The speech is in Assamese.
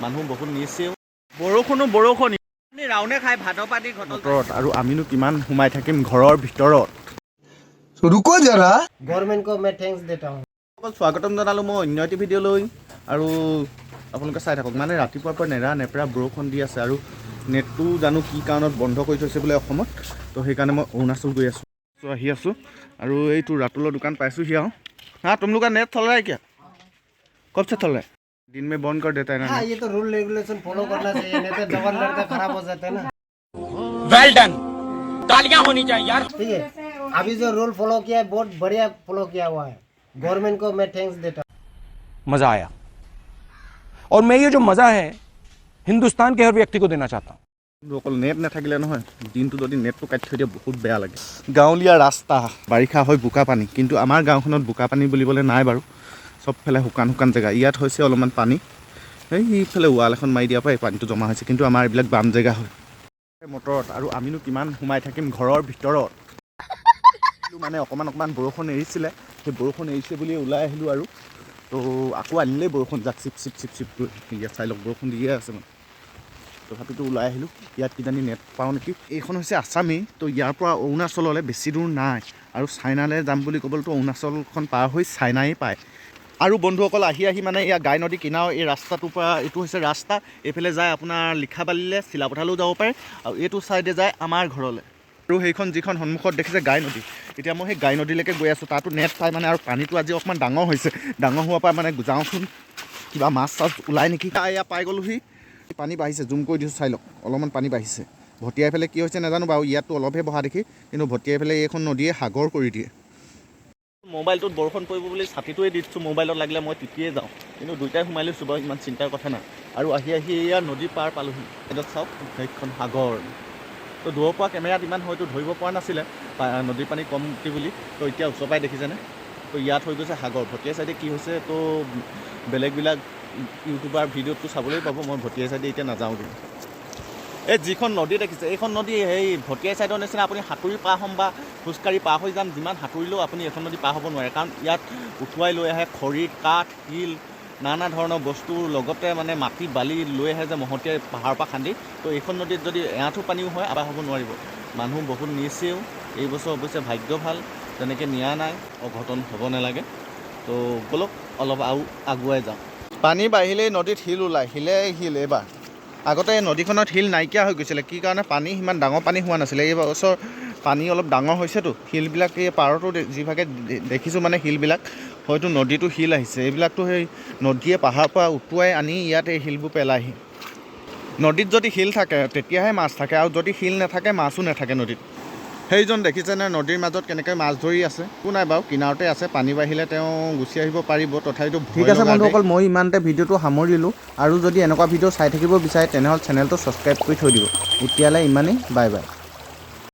মানুহ বহুত নিছেও বৰষুণ ৰাউনে খাই ভাতৰ পাতি ঘটত আৰু আমিনো কিমান সোমাই থাকিম ঘৰৰ ভিতৰত रुको जरा गवर्नमेंट को मैं थैंक्स देता हूँ অকল স্বাগতম জনালোঁ মই অন্য এটি ভিডিঅ' লৈ আৰু আপোনালোকে চাই থাকক মানে ৰাতিপুৱাৰ পৰা নেপেৰা বৰষুণ দি আছে আৰু নেটটো জানো কি কাৰণত বন্ধ কৰি থৈছে বোলে অসমত তো সেইকাৰণে মই অৰুণাচল গৈ আছোঁ আহি আছোঁ আৰু এইটো ৰাতুলৰ দোকান পাইছোঁহি আৰু हाँ तुम लोग का नेट चल रहा है क्या कब से चल रहा है दिन में बंद कर देता है ना हाँ ये तो रूल रेगुलेशन फॉलो करना चाहिए नहीं तो डबल लड़का खराब हो जाता है ना वेल डन तालियां होनी चाहिए यार ठीक है अभी जो रूल फॉलो किया है बहुत बढ़िया फॉलो किया हुआ है गवर्नमेंट को मैं थैंक्स देता हूँ मजा आया और मैं ये जो मजा है हिंदुस्तान के हर व्यक्ति को देना चाहता हूँ অকল নেট নাথাকিলে নহয় দিনটো যদি নেটটো কাটি থৈ দিয়ে বহুত বেয়া লাগে গাঁৱলীয়া ৰাস্তা বাৰিষা হয় বোকা পানী কিন্তু আমাৰ গাঁওখনত বোকা পানী বুলিবলৈ নাই বাৰু চবফালে শুকান জেগা ইয়াত হৈছে অলপমান পানী এইফালে ৱাল এখন মাৰি দিয়াৰ পৰা এই পানীটো জমা হৈছে কিন্তু আমাৰ এইবিলাক বাম জেগা হয় মটৰত আৰু আমিনো কিমান সোমাই থাকিম ঘৰৰ ভিতৰত মানে অকণমান বৰষুণ এৰিছিলে সেই বৰষুণ এৰিছে বুলি ওলাই আহিলোঁ আৰু তো আকৌ আনিলেই বৰষুণ যাক চিপ গৈ ইয়াত চাই লওক বৰষুণ দিয়ে আছে মানে তথাপিতো ওলাই আহিলোঁ ইয়াত কিজানি নেট পাওঁ নেকি এইখন হৈছে আছামী তো ইয়াৰ পৰা অৰুণাচললৈ বেছি দূৰ নাই আৰু চাইনালৈ যাম বুলি ক'বলৈতো অৰুণাচলখন পাৰ হৈ চাইনাই পায় আৰু বন্ধুসকল আহি মানে ইয়াৰ গাই নদী কিনাৰৰ এই ৰাস্তাটোৰ পৰা এইটো হৈছে ৰাস্তা এইফালে যায় আপোনাৰ লিখাবালিলৈ চিলাপথাৰলৈও যাব পাৰে আৰু এইটো ছাইডে যায় আমাৰ ঘৰলৈ আৰু সেইখন যিখন সন্মুখত দেখিছে গাই নদী এতিয়া মই সেই গাই নদীলৈকে গৈ আছোঁ তাতো নেট পায় মানে আৰু পানীটো আজি অকণমান ডাঙৰ হৈছে ডাঙৰ হোৱাৰ পৰা মানে যাওঁচোন কিবা মাছ ওলাই নেকি এয়া পাই গ'লোহি পানী বাঢ়িছে জুম কৰি দিছোঁ চাই লওক অলপমান পানী বাঢ়িছে ভটিয়াই পেলাই কি হৈছে নাজানো বাৰু ইয়াততো অলপহে বহা দেখি কিন্তু ভটিয়াই পেলাই এইখন নদীয়ে সাগৰ কৰি দিয়ে মোবাইলটোত বৰষুণ পৰিব বুলি ছাতিটোৱে দি দিছোঁ মোবাইলত লাগিলে মই তিতিয়ে যাওঁ কিন্তু দুইটাই সোমাই লৈছোঁ বাৰু ইমান চিন্তাৰ কথা নাই আৰু আহি এয়া নদীৰ পাৰ পালোহি এইটোত চাওক সেইখন সাগৰ তো দূৰৰ পৰা কেমেৰাত ইমান হয়তো ধৰিব পৰা নাছিলে নদীৰ পানী কমটি বুলি তো এতিয়া ওচৰ পৰাই দেখিছেনে তো ইয়াত হৈ গৈছে সাগৰ ভটিয়া চাইডে কি হৈছে তো বেলেগবিলাক ইউটিউবাৰ ভিডিঅ'টো চাবলৈ পাব মই ভটিয়াই চাইডে এতিয়া নাযাওঁগৈ এই যিখন নদী দেখিছে এইখন নদী সেই ভটিয়াই চাইডৰ নিচিনা আপুনি সাঁতুৰি পাৰ হ'ম বা খোজকাঢ়ি পাৰ হৈ যাম যিমান সাঁতুৰিলেও আপুনি এখন নদী পাৰ হ'ব নোৱাৰে কাৰণ ইয়াত উটুৱাই লৈ আহে খৰি কাঠ শিল নানা ধৰণৰ বস্তুৰ লগতে মানে মাটি বালি লৈ আহে যে মহতিয়াই পাহাৰৰ পৰা খান্দি তো এইখন নদীত যদি এআঁঠু পানীও হয় আবাৰ হ'ব নোৱাৰিব মানুহ বহুত নিছেও এই বছৰ অৱশ্যে ভাগ্য ভাল তেনেকৈ নিয়া নাই অঘটন হ'ব নালাগে তো ব'লক অলপ আৰু আগুৱাই যাওঁ পানী বাঢ়িলেই নদীত শিল ওলায় শিল এইবাৰ আগতে এই নদীখনত শিল নাইকিয়া হৈ গৈছিলে কি কাৰণে পানী সিমান ডাঙৰ পানী হোৱা নাছিলে এই বছৰ পানী অলপ ডাঙৰ হৈছেতো শিলবিলাক এই পাৰতো যিভাগে দেখিছোঁ মানে শিলবিলাক হয়তো নদীটো শিল আহিছে এইবিলাকতো সেই নদীয়ে পাহাৰৰ পৰা উটুৱাই আনি ইয়াত এই শিলবোৰ পেলাইহি নদীত যদি শিল থাকে তেতিয়াহে মাছ থাকে আৰু যদি শিল নাথাকে মাছো নাথাকে নদীত সেইজন দেখিছেনে নদীৰ মাজত কেনেকৈ মাছ ধৰি আছে একো নাই বাৰু কিনাৰতে আছে পানী বাঢ়িলে তেওঁ গুচি আহিব পাৰিব তথাপিতো ঠিক আছে বন্ধুসকল মই ইমানতে ভিডিঅ'টো সামৰিলোঁ আৰু যদি এনেকুৱা ভিডিঅ' চাই থাকিব বিচাৰে তেনেহ'লে চেনেলটো ছাবস্ক্ৰাইব কৰি থৈ দিব এতিয়ালৈ ইমানেই বাই বাই